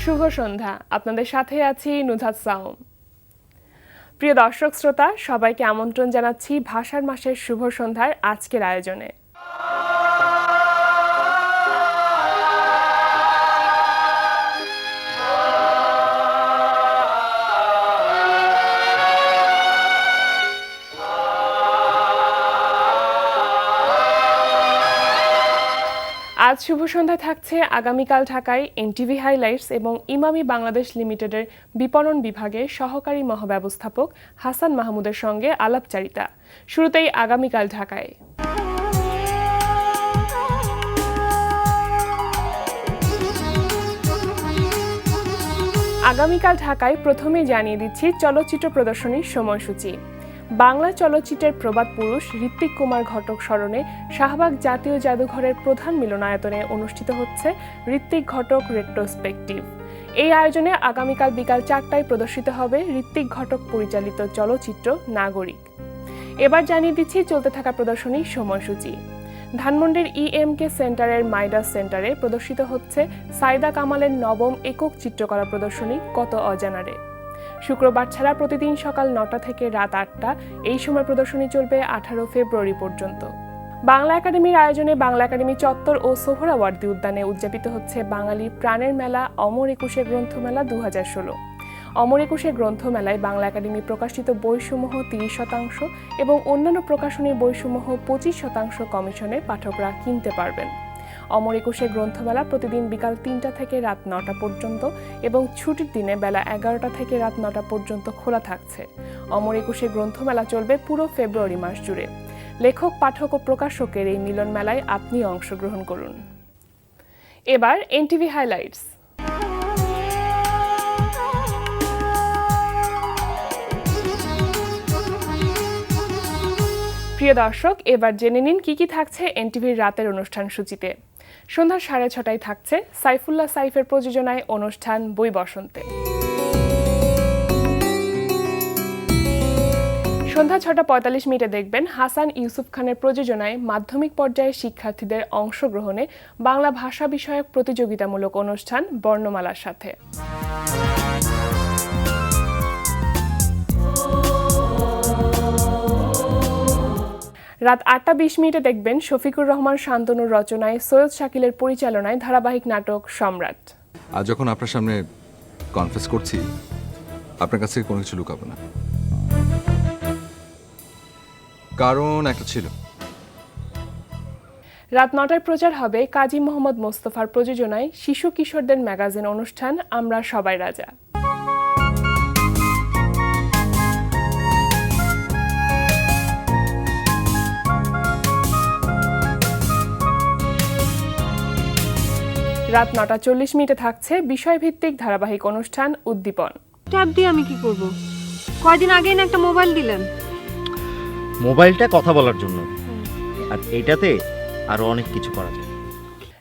শুভ সন্ধ্যা। আপনাদের সাথে আছি নুধাত সাউম। প্রিয় দর্শক শ্রোতা, সবাইকে আমন্ত্রণ জানাচ্ছি ভাষার মাসের শুভ সন্ধ্যার আজকের আয়োজনে। আজ শুভ সন্ধ্যা থাকছে আগামীকাল ঢাকায় এনটিভি হাইলাইটস এবং ইমামি বাংলাদেশ লিমিটেডের বিপণন বিভাগের সহকারী মহাব্যবস্থাপক হাসান মাহমুদের সঙ্গে আলাপচারিতা। শুরুতেই আগামীকাল ঢাকায়। আগামীকাল ঢাকায় প্রথমেই জানিয়ে দিচ্ছি চলচ্চিত্র প্রদর্শনীর সময়সূচি। বাংলা চলচ্চিত্রের প্রবাদ পুরুষ ঋত্বিক কুমার ঘটক স্মরণে শাহবাগ জাতীয় জাদুঘরের প্রধান মিলনায়তনে অনুষ্ঠিত হচ্ছে ঋত্বিক ঘটক রেট্রোস্পেকটিভ। এই আয়োজনে আগামীকাল বিকাল 4টায় প্রদর্শিত হবে ঋত্বিক ঘটক পরিচালিত চলচ্চিত্র নাগরিক। এবার জানিয়ে দিচ্ছি চলতে থাকা প্রদর্শনীর সময়সূচি। ধানমন্ডির ইএমকে সেন্টারের মাইডাস সেন্টারে প্রদর্শিত হচ্ছে সাইদা কামালের নবম একক চিত্রকলা প্রদর্শনী কত অজানারে। শুক্রবার ছাড়া প্রতিদিন সকাল 9টা থেকে রাত 8টা এই সময় প্রদর্শনী চলবে 18 ফেব্রুয়ারি পর্যন্ত। বাংলা একাডেমির আয়োজনে বাংলা একাডেমি চত্বর ও সোহরাওয়ার্দী উদ্যানে উদযাপিত হচ্ছে বাঙালির প্রাণের মেলা অমর একুশে গ্রন্থমেলা 2016। অমর একুশে গ্রন্থমেলায় বাংলা একাডেমি প্রকাশিত বইসমূহ 30% এবং অন্যান্য প্রকাশনীর বইসমূহ 25% কমিশনে পাঠকরা কিনতে পারবেন। অমর একুশে গ্রন্থমেলা প্রতিদিন বিকাল 3টা থেকে রাত 9টা পর্যন্ত এবং ছুটির দিনে বেলা 11টা থেকে রাত 9টা পর্যন্ত খোলা থাকছে। অমর একুশে গ্রন্থমেলা চলবে পুরো ফেব্রুয়ারি মাস জুড়ে। লেখক, পাঠক ও প্রকাশকের এই মিলন মেলায় আপনি অংশগ্রহণ করুন। এবার এনটিভি হাইলাইটস। প্রিয় দর্শক, এবার জেনে নিন কি কি থাকছে এনটিভির রাতের অনুষ্ঠান সূচিতে। সন্ধ্যা 6:30টায় থাকছে সাইফুল্লাহ সাইফের প্রযোজনায় অনুষ্ঠান বই বসন্তে। সন্ধ্যা 6:45 দেখবেন হাসান ইউসুফ খানের প্রযোজনায় মাধ্যমিক পর্যায়ের শিক্ষার্থীদের অংশগ্রহণে বাংলা ভাষা বিষয়ক প্রতিযোগিতামূলক অনুষ্ঠান বর্ণমালার সাথে। রাত 8:20 দেখবেন শফিকুর রহমান শান্তনুর রচনায় সৈয়দ শাকিলের পরিচালনায় ধারাবাহিক নাটক সম্রাট। আজ যখন আপনার সামনে কনফেস করছি, আপনার কাছে কোনো কিছু লুকাবো না, কারণ একটা ছিল। রাত 9টায় প্রচার হবে কাজী মোহাম্মদ মোস্তফার প্রযোজনায় শিশু কিশোরদের ম্যাগাজিন অনুষ্ঠান আমরা সবাই রাজা। রাত 9:40 থাকছে বিষয়ভিত্তিক ধারাবাহিক অনুষ্ঠান উদ্দীপন। ট্যাব দিয়ে আমি কি করব? কয়দিন আগেই না একটা মোবাইল দিলেন। মোবাইলটা কথা বলার জন্য, আর এটাতে আরো অনেক কিছু করা যায়।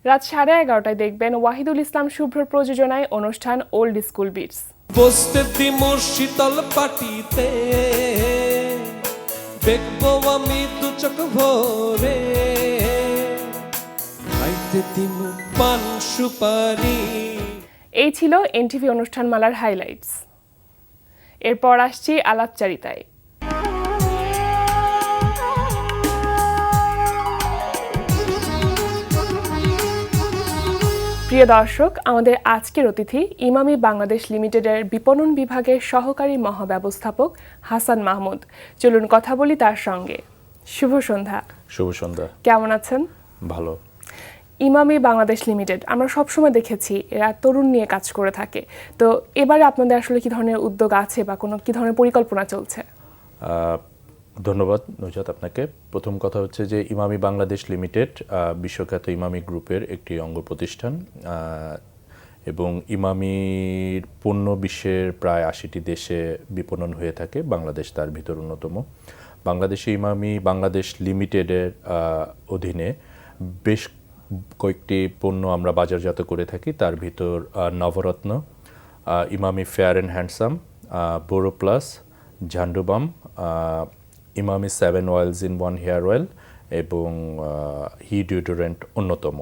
রাত 11:30টায় দেখবেন ওয়াহিদুল ইসলাম শুভ্রর প্রযোজনায় অনুষ্ঠান ওল্ড স্কুল বিটস। বসতে দিমর শীতল পাটিতে দেখবো আমি দু চোখ ভরে, খাইতে দিমর পান সুপারি। এই ছিল এনটিভি অনুষ্ঠানমালার হাইলাইটস। এরপর আসছি আলাপচারিতায়। প্রিয় দর্শক, আমাদের আজকের অতিথি ইমামি বাংলাদেশ লিমিটেডের বিপণন বিভাগের সহকারী মহাব্যবস্থাপক হাসান মাহমুদ। চলুন কথা বলি তার সঙ্গে। শুভ সন্ধ্যা। শুভ সন্ধ্যা। কেমন আছেন? ভালো। ইমামি বাংলাদেশ লিমিটেড আমরা সবসময় দেখেছি এরা তরুণ নিয়ে কাজ করে থাকে, তো এবারে আপনাদের আসলে কি ধরনের উদ্যোগ আছে বা কোনো কি ধরনের পরিকল্পনা চলছে? ধন্যবাদ নুজাত আপনাকে। প্রথম কথা হচ্ছে যে ইমামি বাংলাদেশ লিমিটেড বিশ্বখ্যাত ইমামি গ্রুপের একটি অঙ্গ প্রতিষ্ঠান এবং ইমামির পণ্য বিশ্বের প্রায় 80টি দেশে বিপণন হয়ে থাকে, বাংলাদেশ তার ভিতর অন্যতম। বাংলাদেশে ইমামি বাংলাদেশ লিমিটেডের অধীনে বেশ কয়েকটি পণ্য আমরা বাজারজাত করে থাকি, তার ভিতর Navratna, Emami fair and handsome, Boro plus, Zandu balm, Emami 7 oils in 1 hair oil এবং হি ডিওডোরেন্ট অন্যতম।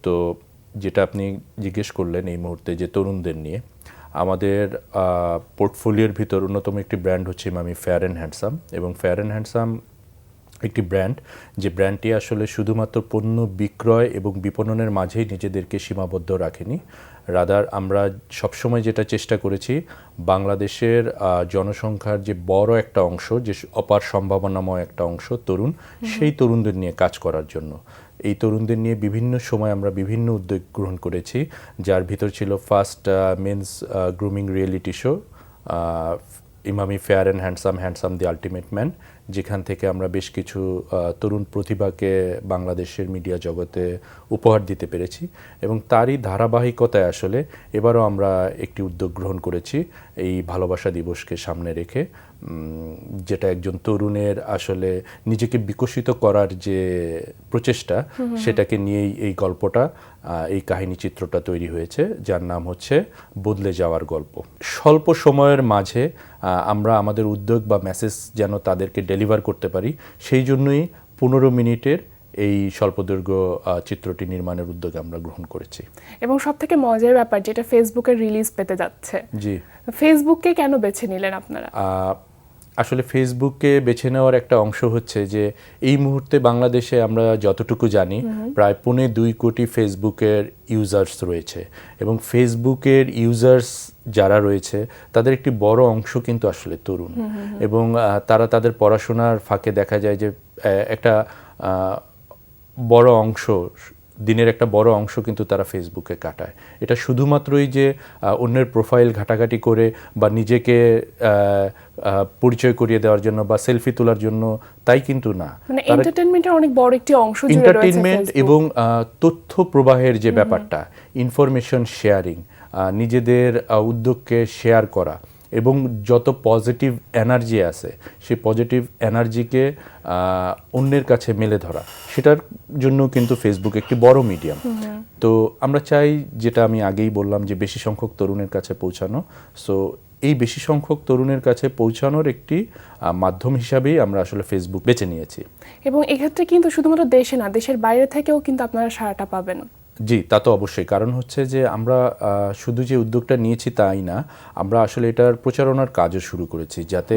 তো যেটা আপনি জিজ্ঞেস করলেন এই মুহূর্তে যে তরুণদের নিয়ে, আমাদের পোর্টফোলিওর ভিতর অন্যতম একটি ব্র্যান্ড হচ্ছে ইমামি ফেয়ার অ্যান্ড হ্যান্ডসাম, এবং ফেয়ার অ্যান্ড হ্যান্ডসাম একটি ব্র্যান্ড, যে ব্র্যান্ডটি আসলে শুধুমাত্র পণ্য বিক্রয় এবং বিপণনের মাঝেই নিজেদেরকে সীমাবদ্ধ রাখেনি। রাদার আমরা সবসময় যেটা চেষ্টা করেছি, বাংলাদেশের জনসংখ্যার যে বড় একটা অংশ, যে অপার সম্ভাবনাময় একটা অংশ তরুণ, সেই তরুণদের নিয়ে কাজ করার জন্য। এই তরুণদের নিয়ে বিভিন্ন সময় আমরা বিভিন্ন উদ্যোগ গ্রহণ করেছি, যার ভিতর ছিল first men's grooming reality show Emami fair and handsome, handsome the ultimate man, যেখান থেকে আমরা বেশ কিছু তরুণ প্রতিভাকে বাংলাদেশের মিডিয়া জগতে উপহার দিতে পেরেছি। এবং তারই ধারাবাহিকতায় আসলে এবারও আমরা একটি উদ্যোগ গ্রহণ করেছি এই ভালোবাসা দিবসকে সামনে রেখে, যেটা একজন তরুণের আসলে নিজেকে বিকশিত করার যে প্রচেষ্টা, সেটাকে নিয়েই এই গল্পটা, এই কাহিনী চিত্রটা তৈরি হয়েছে, যার নাম হচ্ছে বদলে যাওয়ার গল্প। স্বল্প সময়ের মাঝে আমরা আমাদের উদ্যোগ বা মেসেজ যেন তাদেরকে ডেলিভার করতে পারি, সেই জন্যই 15 মিনিটের এই স্বল্পদৈর্ঘ্য চিত্রটি নির্মাণের উদ্যোগ আমরা গ্রহণ করেছি। এবং সবথেকে মজার ব্যাপার যেটা ফেসবুকে রিলিজ পেতে যাচ্ছে, জি, ফেসবুককে কেন বেছে নিলেন আপনারা? আসলে ফেসবুককে বেছে নেওয়ার একটা অংশ হচ্ছে যে এই মুহূর্তে বাংলাদেশে আমরা যতটুকু জানি প্রায় 2.25 কোটি ফেসবুকের ইউজার্স রয়েছে, এবং ফেসবুকের ইউজার্স যারা রয়েছে তাদের একটি বড় অংশ কিন্তু আসলে তরুণ, এবং তারা তাদের পড়াশোনার ফাঁকে দেখা যায় যে একটা বড় অংশ, দিনের একটা বড় অংশ কিন্তু তারা ফেসবুকে কাটায়। এটা শুধুমাত্রই যে অন্যের প্রোফাইল ঘাটাঘাটি করে বা নিজেকে পরিচয় করিয়ে দেওয়ার জন্য বা সেলফি তোলার জন্য তাই কিন্তু না, মানে এন্টারটেইনমেন্টের অনেক বড় একটি অংশ জুড়ে রয়েছে এন্টারটেইনমেন্ট ফেসবুক। এবং তথ্য প্রবাহের যে ব্যাপারটা, ইনফরমেশন শেয়ারিং, নিজেদের উদ্যোগকে শেয়ার করা, এবং যত পজিটিভ এনার্জি আছে সেই পজিটিভ এনার্জিকে অন্যের কাছে মেলে ধরা, সেটার জন্য কিন্তু ফেসবুক একটি বড় মিডিয়াম। তো আমরা চাই, যেটা আমি আগেই বললাম, যে বেশি সংখ্যক তরুণের কাছে পৌঁছানো। সো এই বেশি সংখ্যক তরুণের কাছে পৌঁছানোর একটি মাধ্যম হিসাবেই আমরা আসলে ফেসবুক বেছে নিয়েছি। এবং এক্ষেত্রে কিন্তু শুধুমাত্র দেশে না, দেশের বাইরে থেকেও কিন্তু আপনারা সাড়াটা পাবেন। জি, তা তো অবশ্যই। কারণ হচ্ছে যে আমরা শুধু যে উদ্যোগটা নিয়েছি তাই না, আমরা আসলে এটার প্রচারণার কাজও শুরু করেছি, যাতে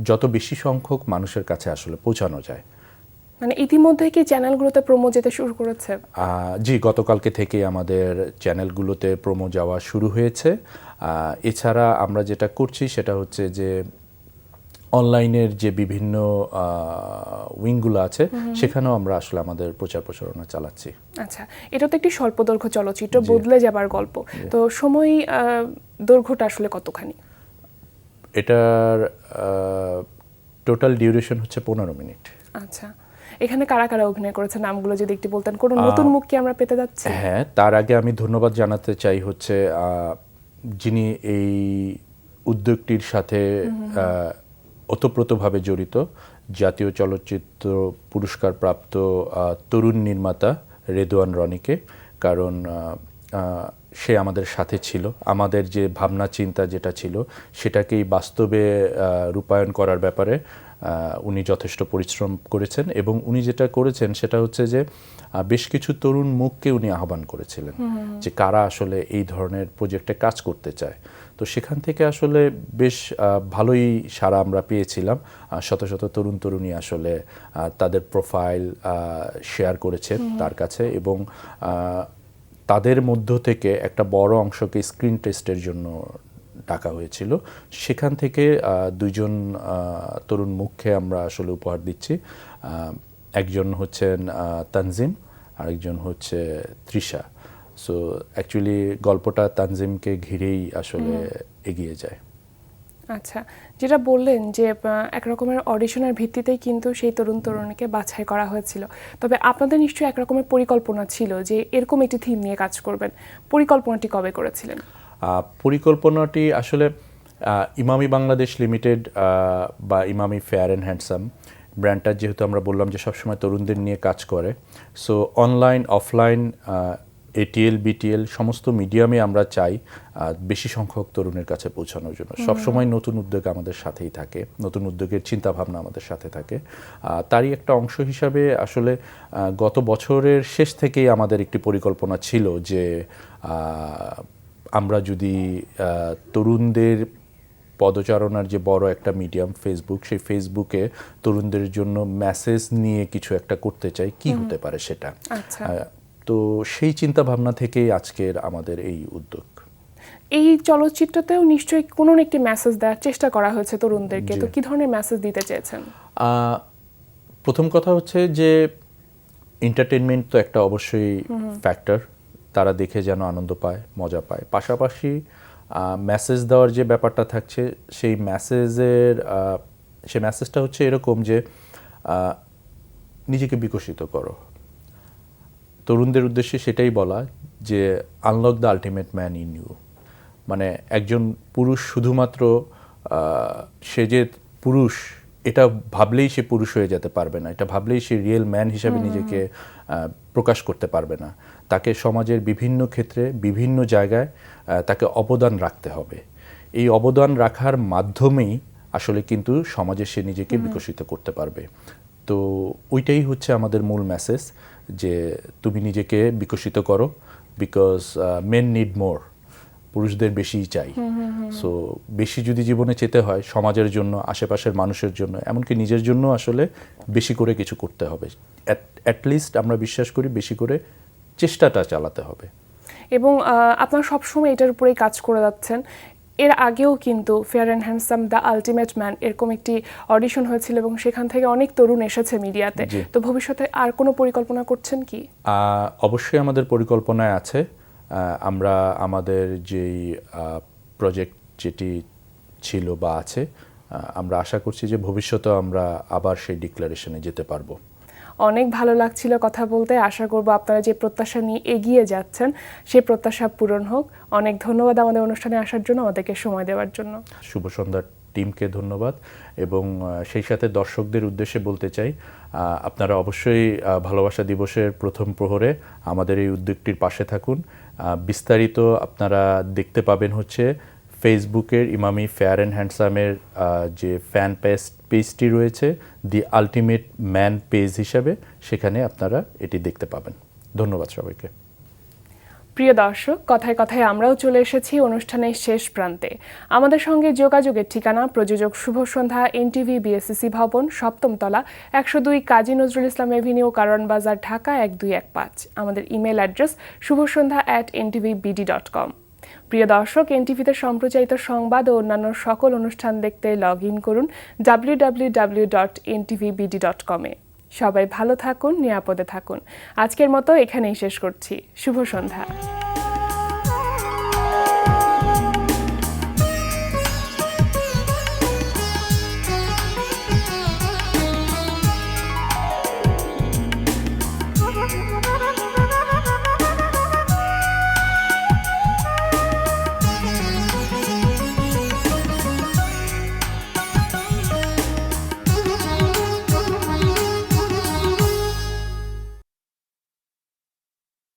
যত বেশি সংখ্যক মানুষের কাছে আসলে পৌঁছানো যায়। মানে ইতিমধ্যে কি চ্যানেলগুলোতে প্রোমো যেতে শুরু করেছে? জি, গতকালকে থেকে আমাদের চ্যানেলগুলোতে প্রোমো যাওয়া শুরু হয়েছে। এছাড়া আমরা যেটা করছি সেটা হচ্ছে যে অনলাইনের যে বিভিন্ন উইংগুলো আছে, সেখানেও আমরা আসলে আমাদের প্রচার প্রচারণা চালাচ্ছি। আচ্ছা, এটা তো একটি স্বল্পদৈর্ঘ্য চলচ্চিত্র, বদলে যাবার গল্প। তো সময় দৈর্ঘ্যটা আসলে কতখানি? এটার টোটাল ডিউরেশন হচ্ছে 15 মিনিট। আচ্ছা, এখানে কারা কারা অভিনয় করেছে নামগুলো যদি একটু বলতেন, কোন নতুন মুখ কি আমরা পেতে যাচ্ছি? হ্যাঁ, তার আগে আমি ধন্যবাদ জানাতে চাই হচ্ছে যিনি এই উদ্যোগটির সাথে ওতপ্রোতভাবে জড়িত, জাতীয় চলচ্চিত্র পুরস্কার প্রাপ্ত তরুণ নির্মাতা রেদওয়ান রনিকে। কারণ সে আমাদের সাথে ছিল, আমাদের যে ভাবনা চিন্তা যেটা ছিল সেটাকেই বাস্তবে রূপায়ণ করার ব্যাপারে উনি যথেষ্ট পরিশ্রম করেছেন। এবং উনি যেটা করেছেন সেটা হচ্ছে যে বেশ কিছু তরুণ মুখকে উনি আহ্বান করেছিলেন, যে কারা আসলে এই ধরনের প্রজেক্টে কাজ করতে চায়। তো সেখান থেকে আসলে বেশ ভালোই সাড়া আমরা পেয়েছিলাম। শত শত তরুণ তরুণী আসলে তাদের প্রোফাইল শেয়ার করেছেন তার কাছে, এবং তাদের মধ্য থেকে একটা বড় অংশকে স্ক্রিন টেস্টের জন্য ডাকা হয়েছিল। সেখান থেকে 2জন তরুণ মুখকে আমরা আসলে উপহার দিচ্ছি। একজন হচ্ছেন তানজিম, আরেকজন হচ্ছে তৃষা। সো অ্যাকচুয়ালি গল্পটা তানজিমকে ঘিরেই আসলে এগিয়ে যায়। আচ্ছা, যেটা বললেন যে এক রকমের অডিশনের ভিত্তিতেই কিন্তু সেই তরুণ তরুণীকে বাছাই করা হয়েছিল, তবে আপনাদের নিশ্চয়ই এক রকমের পরিকল্পনা ছিল যে এরকম একটি থিম নিয়ে কাজ করবেন। পরিকল্পনাটি কবে করেছিলেন? পরিকল্পনাটি আসলে ইমামি বাংলাদেশ লিমিটেড বা ইমামি ফেয়ার অ্যান্ড হ্যান্ডসাম ব্র্যান্ডটা, যেহেতু আমরা বললাম যে সবসময় তরুণদের নিয়ে কাজ করে, so online offline ATL BTL সমস্ত মিডিয়ামে আমরা চাই বেশি সংখ্যক তরুণের কাছে পৌঁছানোর জন্য। সবসময় নতুন উদ্যোগ আমাদের সাথেই থাকে, নতুন উদ্যোগের চিন্তাভাবনা আমাদের সাথে থাকে। তারই একটা অংশ হিসাবে আসলে গত বছরের শেষ থেকেই আমাদের একটি পরিকল্পনা ছিল যে আমরা যদি তরুণদের পদচারণার যে বড় একটা মিডিয়াম ফেসবুক, সেই ফেসবুকে তরুণদের জন্য মেসেজ নিয়ে কিছু একটা করতে চাই, কি হতে পারে সেটা। আচ্ছা, তো সেই চিন্তা ভাবনা থেকেই আজকের আমাদের এই উদ্যোগ। এই চলচ্চিত্রতেও নিশ্চয়ই কোনো না একটি মেসেজ দেওয়ার চেষ্টা করা হয়েছে তরুণদেরকে, তো কি ধরনের মেসেজ দিতে চেয়েছেন? প্রথম কথা হচ্ছে যে এন্টারটেনমেন্ট তো একটা অবশ্যই ফ্যাক্টর, তারা দেখে যেন আনন্দ পায়, মজা পায়। পাশাপাশি মেসেজ দেওয়ার যে ব্যাপারটা থাকছে সেই মেসেজটা হচ্ছে এরকম যে নিজেকে বিকশিত করো। তরুণদের উদ্দেশ্যে সেটাই বলা যে unlock the ultimate man in you. মানে একজন পুরুষ শুধুমাত্র সে যে পুরুষ এটা ভাবলেই সে পুরুষ হয়ে যেতে পারবে না, এটা ভাবলেই সে রিয়েল ম্যান হিসাবে নিজেকে প্রকাশ করতে পারবে না। তাকে সমাজের বিভিন্ন ক্ষেত্রে বিভিন্ন জায়গায় তাকে অবদান রাখতে হবে। এই অবদান রাখার মাধ্যমেই আসলে কিন্তু সমাজে সে নিজেকে বিকশিত করতে পারবে। তো ওইটাই হচ্ছে আমাদের মূল মেসেজ, যে তুমি নিজেকে বিকশিত করো, বিকজ মেন নিড মোর, পুরুষদের বেশিই চাই। সো বেশি যদি জীবনে চেতে হয় সমাজের জন্য, আশেপাশের মানুষের জন্য, এমনকি নিজের জন্য আসলে বেশি করে কিছু করতে হবে। অ্যাটলিস্ট আমরা বিশ্বাস করি বেশি করে চেষ্টাটা চালাতে হবে। এবং আপনারা সবসময় এটার উপরেই কাজ করে যাচ্ছেন। এর আগেও কিন্তু fair and handsome the ultimate man এরকম একটি অডিশন হয়েছিল এবং সেখান থেকে অনেক তরুণ এসেছে মিডিয়াতে। তো ভবিষ্যতে আর কোনো পরিকল্পনা করছেন কি? অবশ্যই আমাদের পরিকল্পনায় আছে। আমরা আমাদের যেই প্রজেক্ট যেটি ছিল বা আছে, আমরা আশা করছি যে ভবিষ্যতে আমরা আবার সেই ডিক্লারেশনে যেতে পারবো। অনেক ভালো লাগছিল কথা বলতে। আশা করব আপনারা যে প্রত্যাশা নিয়ে এগিয়ে যাচ্ছেন সেই প্রত্যাশা পূরণ হোক। অনেক ধন্যবাদ আমাদের অনুষ্ঠানে আসার জন্য, আমাদেরকে সময় দেওয়ার জন্য। শুভ সন্ধ্যার টিমকে ধন্যবাদ, এবং সেই সাথে দর্শকদের উদ্দেশ্যে বলতে চাই আপনারা অবশ্যই ভালোবাসা দিবসের প্রথম প্রহরে আমাদের এই উদ্যোগটির পাশে থাকুন। বিস্তারিত আপনারা দেখতে পাবেন হচ্ছে ফেসবুকের ইমামি ফেয়ার অ্যান্ড হ্যান্ডসামের যে ফ্যান পেজটি রয়েছে, দি আলটিমেট ম্যান পেজ হিসাবে, সেখানে আপনারা এটি দেখতে পাবেন। ধন্যবাদ সবাইকে। প্রিয় দর্শক, কথায় কথায় আমরাও চলে এসেছি অনুষ্ঠানের শেষ প্রান্তে। আমাদের সঙ্গে যোগাযোগের ঠিকানা প্রযোজক শুভ সন্ধ্যা, এনটিভি বিএসসিসি ভবন, 7ম তলা, 102 কাজী নজরুল ইসলাম এভিনিউ, কারওয়ান বাজার, ঢাকা 1215। আমাদের ইমেল অ্যাড্রেস shubhasandha@ntvbd.com। প্রিয় দর্শক, এনটিভিতে সম্প্রচারিত সংবাদ ও অন্যান্য সকল অনুষ্ঠান দেখতে লগ ইন করুন www.ntvbd.com-এ। সবাই ভালো থাকুন, নিরাপদে থাকুন। আজকের মতো এখানেই শেষ করছি। শুভ সন্ধ্যা।